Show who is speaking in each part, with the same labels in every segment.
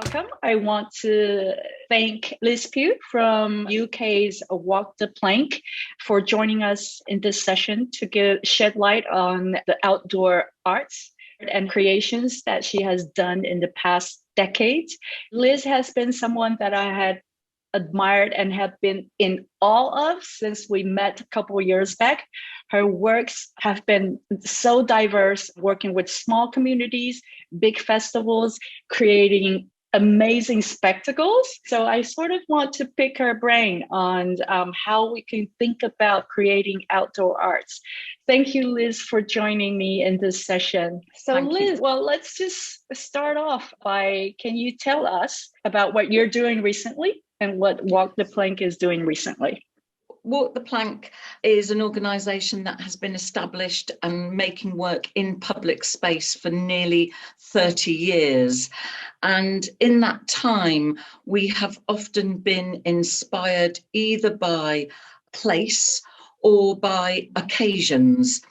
Speaker 1: Welcome. I want to thank Liz Pugh from UK's Walk the Plank for joining us in this session to shed light on the outdoor arts and creations that she has done in the past decades. Liz has been someone that I had admired and have been in awe of since we met a couple of years back. Her works have been so diverse, working with small communities, big festivals, creating amazing spectacles. So I sort of want to pick her brain on how we can think about creating outdoor arts. Thank you, Liz, for joining me in this session. So Liz, well, let's just start off by, can you tell us about what you're doing recently and what Walk the Plank is doing recently?
Speaker 2: Walk the Plank is an organisation that has been established and making work in public space for nearly 30 years. And in that time, we have often been inspired either by place or by occasions.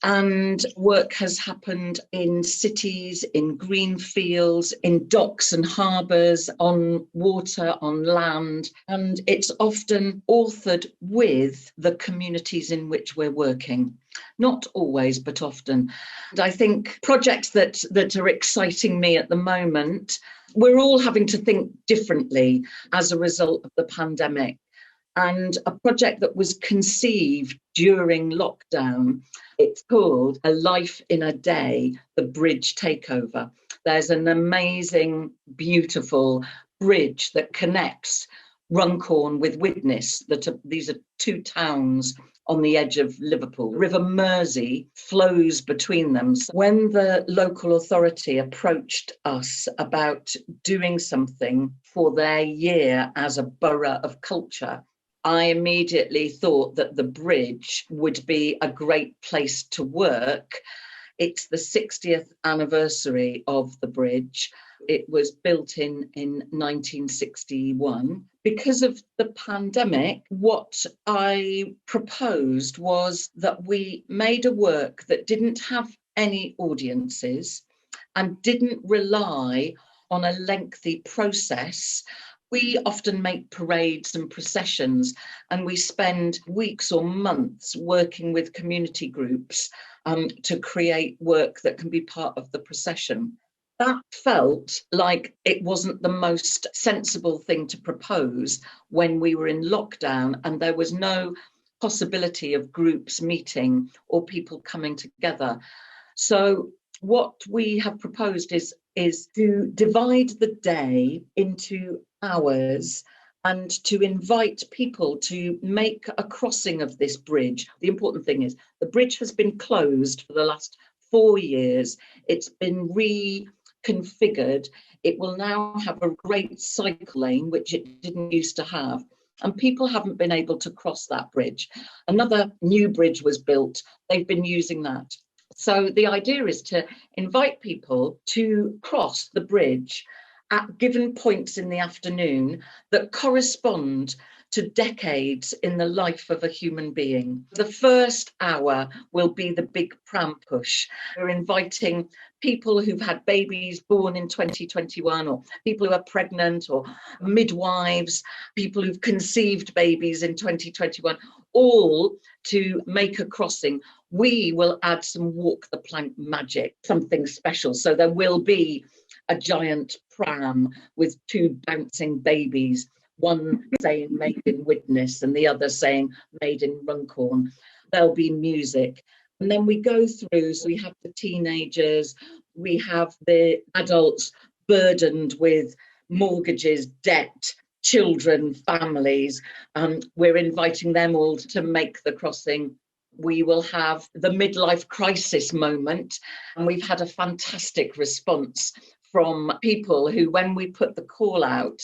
Speaker 2: And work has happened in cities, in green fields, in docks and harbours, on water, on land. And it's often authored with the communities in which we're working. Not always, but often. And I think projects that are exciting me at the moment, we're all having to think differently as a result of the pandemic. And a project that was conceived during lockdown, it's called A Life in a Day, the Bridge Takeover. There's an amazing, beautiful bridge that connects Runcorn with Widnes. These are two towns on the edge of Liverpool. River Mersey flows between them. So when the local authority approached us about doing something for their year as a borough of culture, I immediately thought that the bridge would be a great place to work. It's the 60th anniversary of the bridge. It was built in 1961. Because of the pandemic, what I proposed was that we made a work that didn't have any audiences and didn't rely on a lengthy process. We often make parades and processions, and we spend weeks or months working with community groups to create work that can be part of the procession. That felt like it wasn't the most sensible thing to propose when we were in lockdown and there was no possibility of groups meeting or people coming together. So what we have proposed is to divide the day into hours and to invite people to make a crossing of this bridge. The important thing is the bridge has been closed for the last 4 years. It's been reconfigured. It will now have a great cycle lane, which it didn't used to have. And people haven't been able to cross that bridge. Another new bridge was built. They've been using that. So the idea is to invite people to cross the bridge at given points in the afternoon that correspond to decades in the life of a human being. The first hour will be the big pram push. We're inviting people who've had babies born in 2021, or people who are pregnant, or midwives, people who've conceived babies in 2021, all to make a crossing. We will add some Walk the Plank magic, something special. So there will be a giant pram with two bouncing babies, one saying made in Widnes and the other saying made in Runcorn. There'll be music. And then we go through, so we have the teenagers, we have the adults burdened with mortgages, debt, children, families. We're inviting them all to make the crossing. We will have the midlife crisis moment, and we've had a fantastic response from people who, when we put the call out,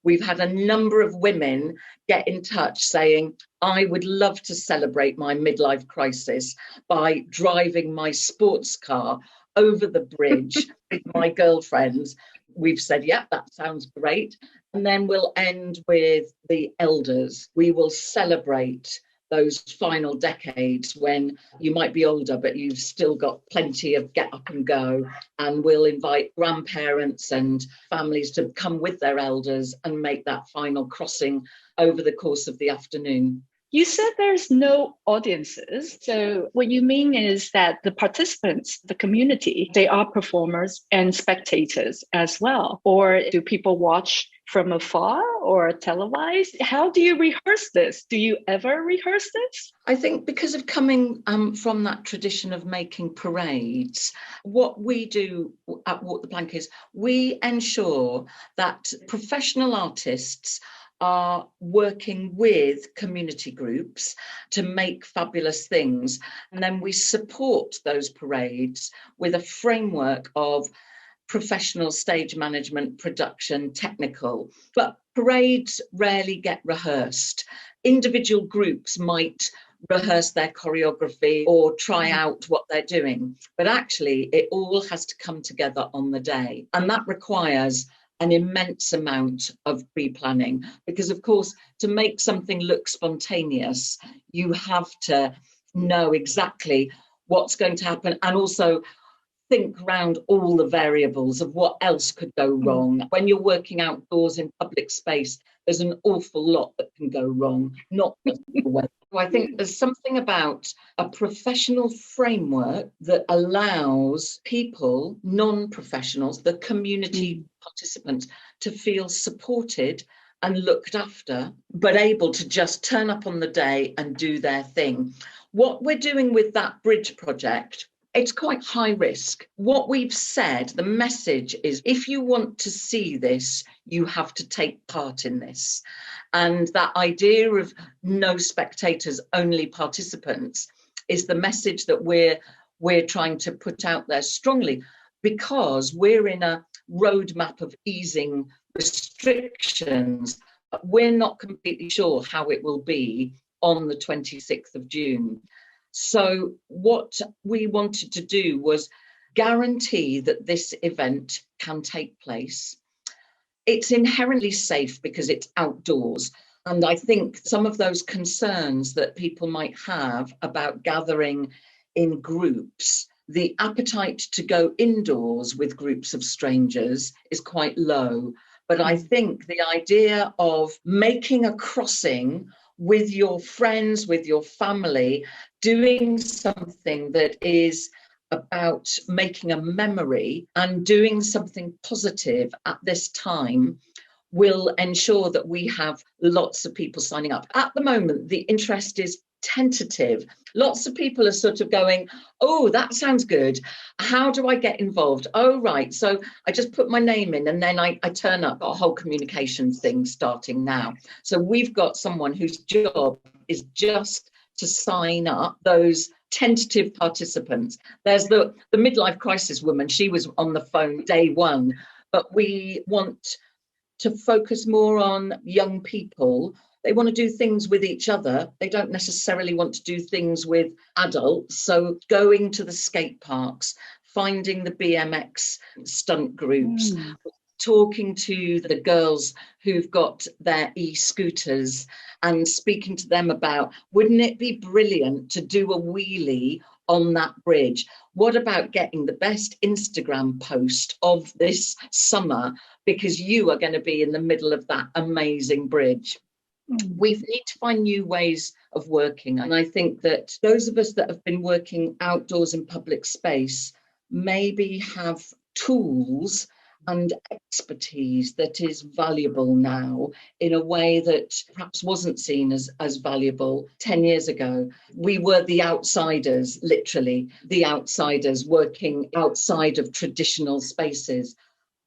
Speaker 2: we've had a number of women get in touch saying, I would love to celebrate my midlife crisis by driving my sports car over the bridge with my girlfriends. We've said, yeah, that sounds great. And then we'll end with the elders. We will celebrate those final decades when you might be older, but you've still got plenty of get up and go. And we'll invite grandparents and families to come with their elders and make that final crossing over the course of the afternoon.
Speaker 1: You said there's no audiences. So what you mean is that the participants, the community, they are performers and spectators as well. Or do people watch from afar or televised? How do you rehearse this? Do you ever rehearse this?
Speaker 2: I think because of coming from that tradition of making parades, what we do at Walk the Plank is we ensure that professional artists are working with community groups to make fabulous things. And then we support those parades with a framework of professional stage management, production, technical. But parades rarely get rehearsed. Individual groups might rehearse their choreography or try out what they're doing. But actually, it all has to come together on the day. And that requires an immense amount of pre-planning, because of course, to make something look spontaneous, you have to know exactly what's going to happen and also think around all the variables of what else could go wrong. When you're working outdoors in public space, there's an awful lot that can go wrong, not just the weather. I think there's something about a professional framework that allows people, non-professionals, the community participants, to feel supported and looked after, but able to just turn up on the day and do their thing. What we're doing with that bridge project, it's quite high risk. What we've said, the message is, if you want to see this, you have to take part in this. And that idea of no spectators, only participants, is the message that we're trying to put out there strongly, because we're in a roadmap of easing restrictions. But we're not completely sure how it will be on the 26th of June. So what we wanted to do was guarantee that this event can take place. It's inherently safe because it's outdoors. And I think some of those concerns that people might have about gathering in groups, the appetite to go indoors with groups of strangers is quite low. But I think the idea of making a crossing with your friends, with your family, doing something that is about making a memory and doing something positive at this time will ensure that we have lots of people signing up. At the moment, the interest is tentative. Lots of people are sort of going, oh, that sounds good. How do I get involved? Oh, right. So I just put my name in and then I turn up. Got a whole communications thing starting now. So we've got someone whose job is just to sign up those tentative participants. There's the midlife crisis woman. She was on the phone day one, but we want to focus more on young people. They want to do things with each other. They don't necessarily want to do things with adults. So going to the skate parks, finding the BMX stunt groups, talking to the girls who've got their e-scooters and speaking to them about, wouldn't it be brilliant to do a wheelie on that bridge? What about getting the best Instagram post of this summer because you are going to be in the middle of that amazing bridge? We need to find new ways of working. And I think that those of us that have been working outdoors in public space maybe have tools and expertise that is valuable now in a way that perhaps wasn't seen as valuable 10 years ago. We were the outsiders, literally, the outsiders working outside of traditional spaces.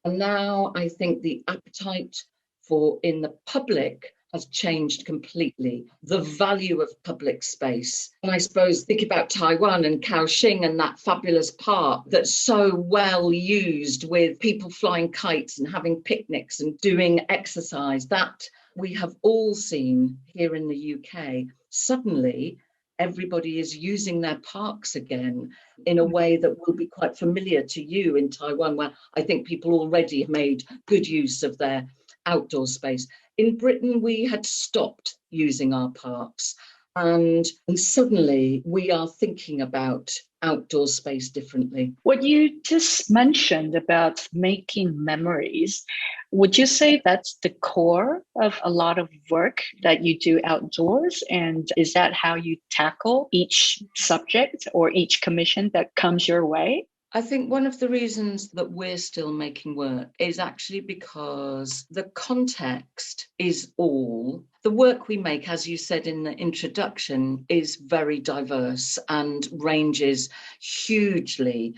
Speaker 2: And now I think the appetite for in the public has changed completely. The value of public space. And I suppose think about Taiwan and Kaohsiung and that fabulous park that's so well used with people flying kites and having picnics and doing exercise that we have all seen here in the UK. Suddenly, everybody is using their parks again in a way that will be quite familiar to you in Taiwan, where I think people already have made good use of their outdoor space. In Britain, we had stopped using our parks. And suddenly we are thinking about outdoor space differently.
Speaker 1: What you just mentioned about making memories, would you say that's the core of a lot of work that you do outdoors? And is that how you tackle each subject or each commission that comes your way?
Speaker 2: I think one of the reasons that we're still making work is actually because the context is all. The work we make, as you said in the introduction, is very diverse and ranges hugely.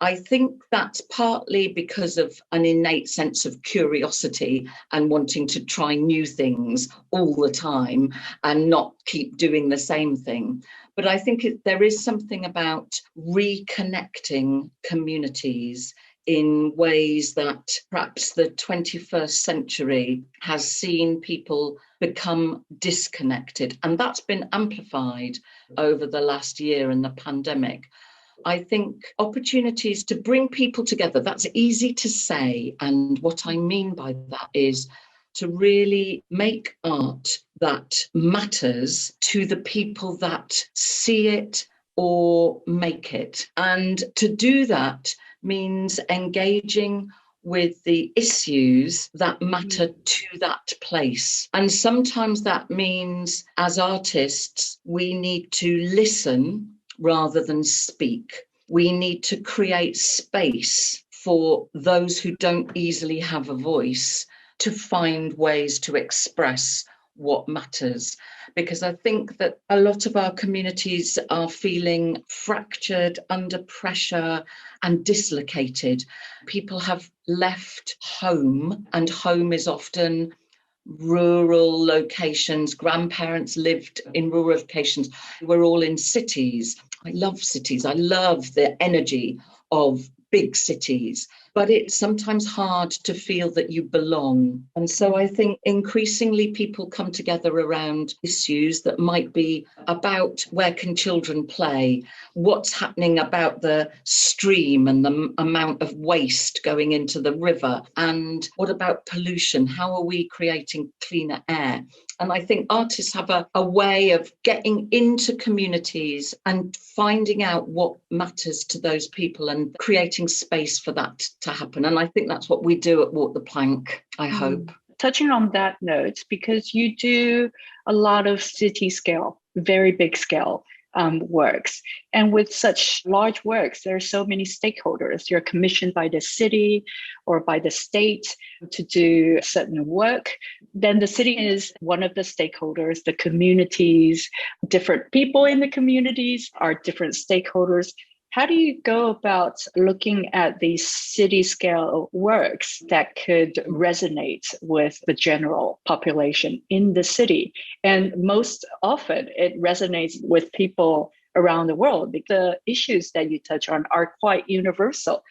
Speaker 2: I think that's partly because of an innate sense of curiosity and wanting to try new things all the time and not keep doing the same thing. But I think there is something about reconnecting communities in ways that perhaps the 21st century has seen people become disconnected. And that's been amplified over the last year in the pandemic. I think opportunities to bring people together, that's easy to say. And what I mean by that is to really make art that matters to the people that see it or make it. And to do that means engaging with the issues that matter to that place. And sometimes that means, as artists, we need to listen rather than speak. We need to create space for those who don't easily have a voice to find ways to express what matters. Because I think that a lot of our communities are feeling fractured, under pressure and dislocated. People have left home, and home is often rural locations. Grandparents lived in rural locations. We're all in cities. I love cities. I love the energy of big cities, but it's sometimes hard to feel that you belong. And so I think increasingly people come together around issues that might be about where can children play, what's happening about the stream and the amount of waste going into the river, and what about pollution? How are we creating cleaner air? And I think artists have a way of getting into communities and finding out what matters to those people and creating space for that to happen. And I think that's what we do at Walk the Plank, I hope.
Speaker 1: Touching on that note, because you do a lot of city scale, very big scale works. And with such large works, there are so many stakeholders. You're commissioned by the city or by the state to do certain work. Then the city is one of the stakeholders, the communities, different people in the communities are different stakeholders. How do you go about looking at these city scale works that could resonate with the general population in the city? And most often it resonates with people around the world. The issues that you touch on are quite universal.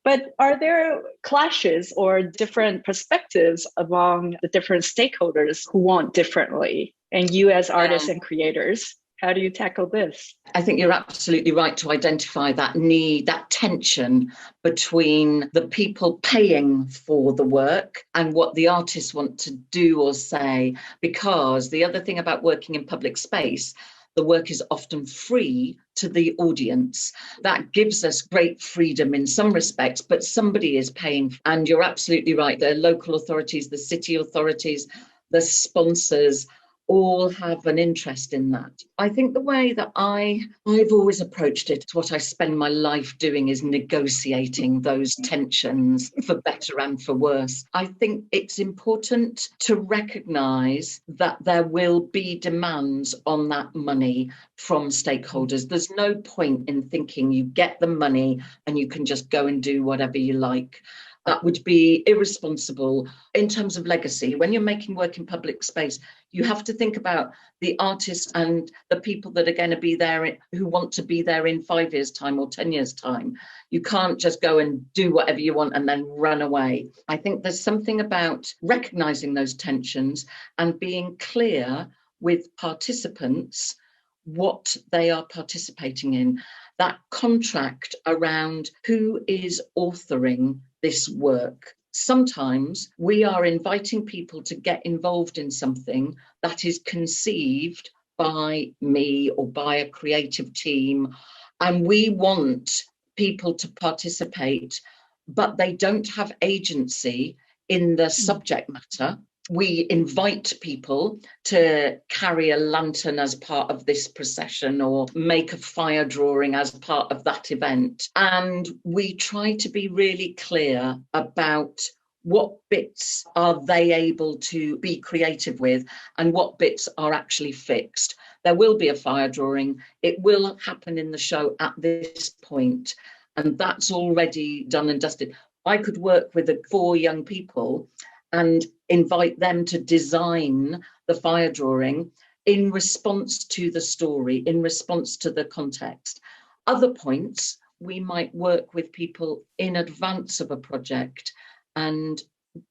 Speaker 1: But are there clashes or different perspectives among the different stakeholders who want differently? And you as artists and creators, how do you tackle this?
Speaker 2: I think you're absolutely right to identify that need, that tension between the people paying for the work and what the artists want to do or say. Because the other thing about working in public space, the work is often free to the audience. That gives us great freedom in some respects, but somebody is paying. And you're absolutely right. The local authorities, the city authorities, the sponsors, all have an interest in that. I think the way that I've always approached it, what I spend my life doing is negotiating those tensions for better and for worse. I think it's important to recognise that there will be demands on that money from stakeholders. There's no point in thinking you get the money and you can just go and do whatever you like. That would be irresponsible in terms of legacy. When you're making work in public space, you have to think about the artists and the people that are going to be there, who want to be there in 5 years' time or 10 years' time. You can't just go and do whatever you want and then run away. I think there's something about recognising those tensions and being clear with participants what they are participating in. That contract around who is authoring this work. Sometimes we are inviting people to get involved in something that is conceived by me or by a creative team, and we want people to participate, but they don't have agency in the subject matter. We invite people to carry a lantern as part of this procession or make a fire drawing as part of that event. And we try to be really clear about what bits are they able to be creative with and what bits are actually fixed. There will be a fire drawing. It will happen in the show at this point, and that's already done and dusted. I could work with 4 young people and invite them to design the fire drawing in response to the story, in response to the context. Other points, we might work with people in advance of a project and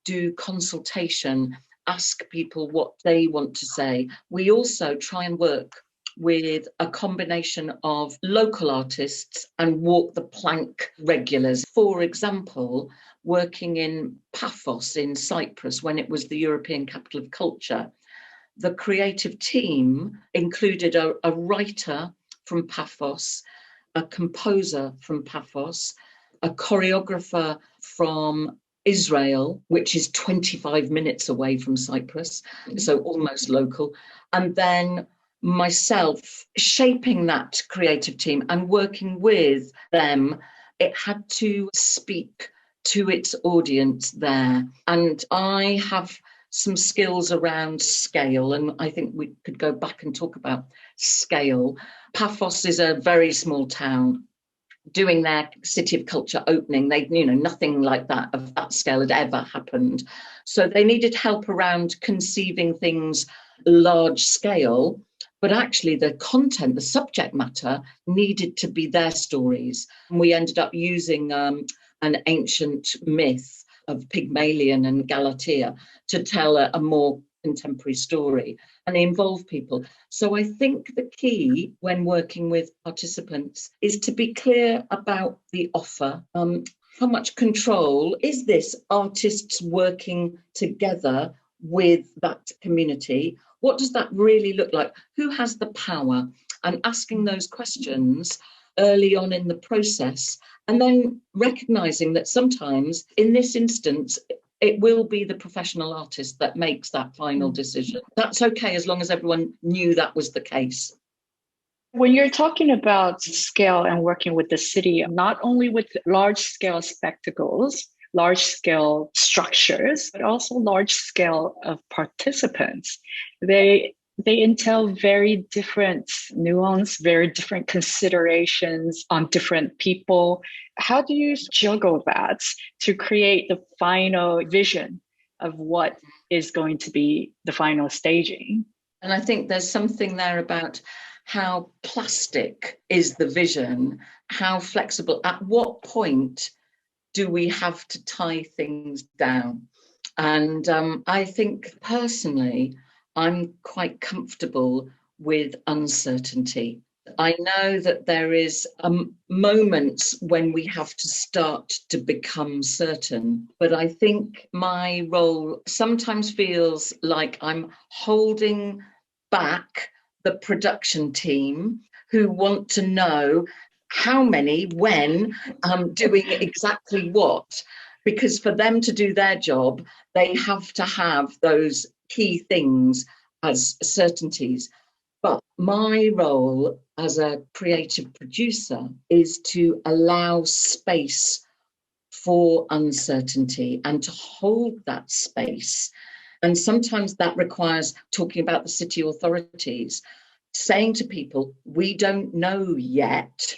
Speaker 2: do consultation, ask people what they want to say. We also try and work with a combination of local artists and walk the plank regulars. For example, working in Paphos in Cyprus when it was the European Capital of Culture, the creative team included a writer from Paphos, a composer from Paphos, a choreographer from Israel, which is 25 minutes away from Cyprus, so almost local, and then myself shaping that creative team and working with them. It had to speak to its audience there, and I have some skills around scale, and I think we could go back and talk about scale. Paphos is a very small town. Doing their City of Culture opening, nothing like that of that scale had ever happened. So they needed help around conceiving things large scale, but actually the content, the subject matter needed to be their stories. And we ended up using an ancient myth of Pygmalion and Galatea to tell a more contemporary story and involve people. So I think the key when working with participants is to be clear about the offer. How much control is this artists working together with that community? What does that really look like? Who has the power? And asking those questions early on in the process, and then recognizing that sometimes in this instance it will be the professional artist that makes that final decision. That's okay, as long as everyone knew that was the case.
Speaker 1: When you're talking about scale and working with the city, not only with large scale spectacles, large scale structures, but also large scale of participants, they entail very different nuance, very different considerations on different people. How do you juggle that to create the final vision of what is going to be the final staging?
Speaker 2: And I think there's something there about how plastic is the vision, how flexible, at what point do we have to tie things down? And I think personally, I'm quite comfortable with uncertainty. I know that there is moments when we have to start to become certain, but I think my role sometimes feels like I'm holding back the production team who want to know how many, when, doing exactly what, because for them to do their job, they have to have those key things as certainties. But my role as a creative producer is to allow space for uncertainty and to hold that space. And sometimes that requires talking about the city authorities, saying to people, we don't know yet.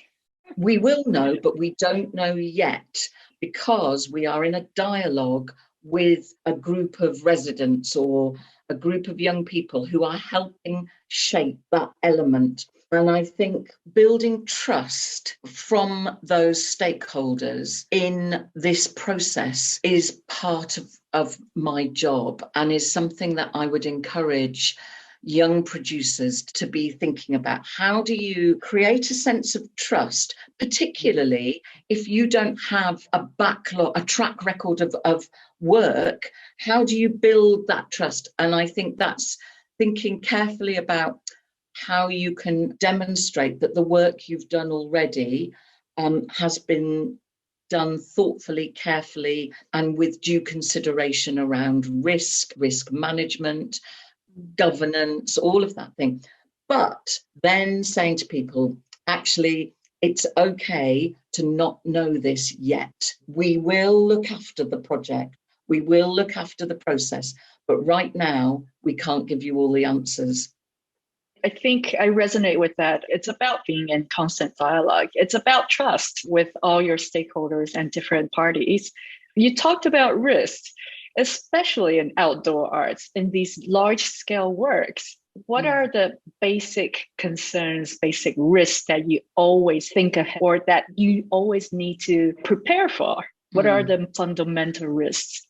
Speaker 2: We will know, but we don't know yet, because we are in a dialogue with a group of residents or a group of young people who are helping shape that element. And I think building trust from those stakeholders in this process is part of my job, and is something that I would encourage young producers to be thinking about. How do you create a sense of trust, particularly if you don't have a backlog, a track record of work? How do you build that trust? And I think that's thinking carefully about how you can demonstrate that the work you've done already has been done thoughtfully, carefully, and with due consideration around risk management, governance, all of that thing. But then saying to people, actually, it's okay to not know this yet. We will look after the project. We will look after the process. But right now, we can't give you all the answers.
Speaker 1: I think I resonate with that. It's about being in constant dialogue. It's about trust with all your stakeholders and different parties. You talked about risk, especially in outdoor arts, in these large-scale works. What are the basic concerns, basic risks that you always think of or that you always need to prepare for? What are the fundamental risks?